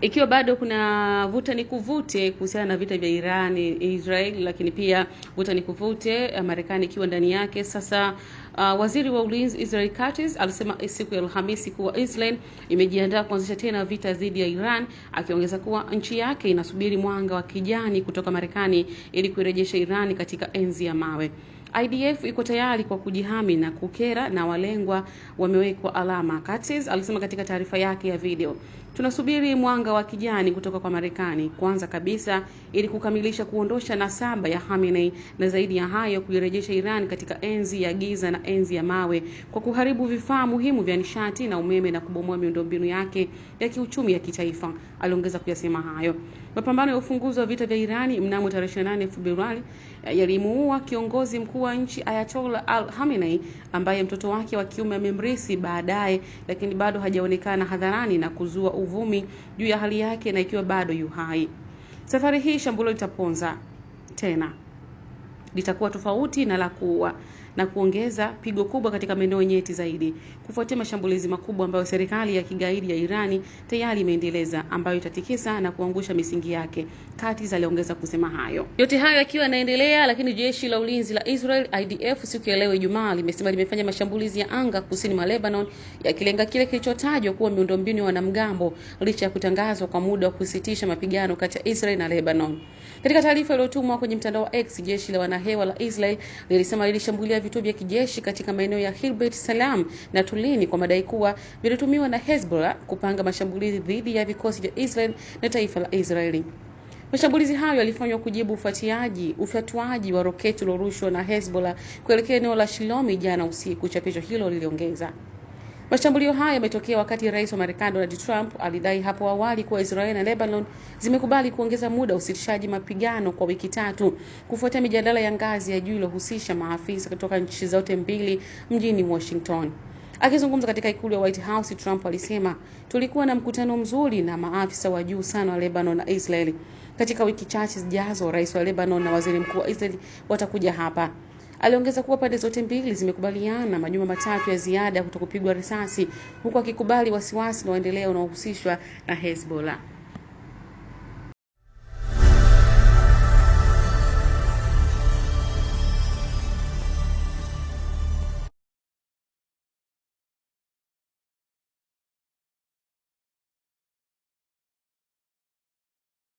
Ikiwa bado kuna vuta ni kuvute kuhusiana na vita vya Iran Israel, lakini pia vuta ni kuvute Marekani ikiwa ndani yake. Sasa waziri wa ulinzi Israel Katz alisema siku ya Alhamisi kuwa Israel imejiandaa kuanzisha tena vita dhidi ya Iran, akiongeza kuwa nchi yake inasubiri mwanga wa kijani kutoka Marekani ili kurejesha Iran katika enzi ya mawe. IDF iko tayari kwa kujihami na kukera na walengwa wamewekwa alama, Katz alisema katika taarifa yake ya video. Tunasubiri mwanga wa kijani kutoka kwa Marekani kwanza kabisa ili kukamilisha kuondosha nasaba ya Khamenei, na zaidi ya hayo kuirejesha Iran katika enzi ya giza na enzi ya mawe kwa kuharibu vifaa muhimu vya nishati na umeme na kubomoa miundombinu yake ya kiuchumi ya kitaifa, aliongeza kuyasema hayo. Mapambano ya ufunguzi wa vita vya Irani mnamo tarehe 28 Februari yalimuua kiongozi mkuu wa nchi Ayatollah Khamenei, ambaye mtoto wake wa kiume amemrithi baadaye, lakini bado hajaonekana hadharani na kuzua uvumi juu ya hali yake na ikiwa bado yu hai. Safari hii shambulio litaponza tena, litakuwa tofauti na la kuua, na kuongeza pigo kubwa katika maeneo nyeti zaidi kufuatia mashambulizi makubwa ambayo serikali ya kigaidi ya Irani tayari imeendeleza, ambayo itatikisa na kuangusha misingi yake. Katz aliongeza kusema hayo. Yote hayo yakiwa yanaendelea, lakini jeshi la ulinzi la Israel IDF siku ya leo Ijumaa limesema limefanya mashambulizi ya anga kusini mwa Lebanon yakilenga kile kilichotajwa kuwa miundombinu ya wanamgambo, licha ya kutangazwa kwa muda wa kusitisha mapigano kati ya Israel na Lebanon. Katika taarifa iliyotumwa kwenye mtandao wa X, jeshi la wanahewa la Israel lilisema lilishambulia vituo vya kijeshi katika maeneo ya Hilbert Salam na Tulini kwa madai kuwa vilitumiwa na Hezbollah kupanga mashambulizi dhidi ya vikosi vya Israel na taifa la Israeli. Mashambulizi hayo yalifanywa kujibu ufyatuaji wa roketi uliorushwa na Hezbollah kuelekea eneo la Shilomi jana usiku, chapisho hilo liliongeza. Mashambulio haya yametokea wakati Rais wa Marekani Donald Trump alidai hapo awali kuwa Israel na Lebanon zimekubali kuongeza muda usitishaji mapigano kwa wiki 3 kufuatia mijadala ya ngazi ya juu iliyohusisha maafisa kutoka nchi zote mbili mjini Washington. Akizungumza katika ikulu ya White House, Trump alisema, tulikuwa na mkutano mzuri na maafisa wa juu sana wa Lebanon na Israel. Katika wiki chache zijazo, Rais wa Lebanon na Waziri Mkuu wa Israel watakuja hapa. Aliongeza kuwa pande zote mbili zimekubaliana majuma 3 ya ziada kutokupigwa risasi, huku akikubali wasiwasi na uendeleo unaohusishwa na Hezbollah.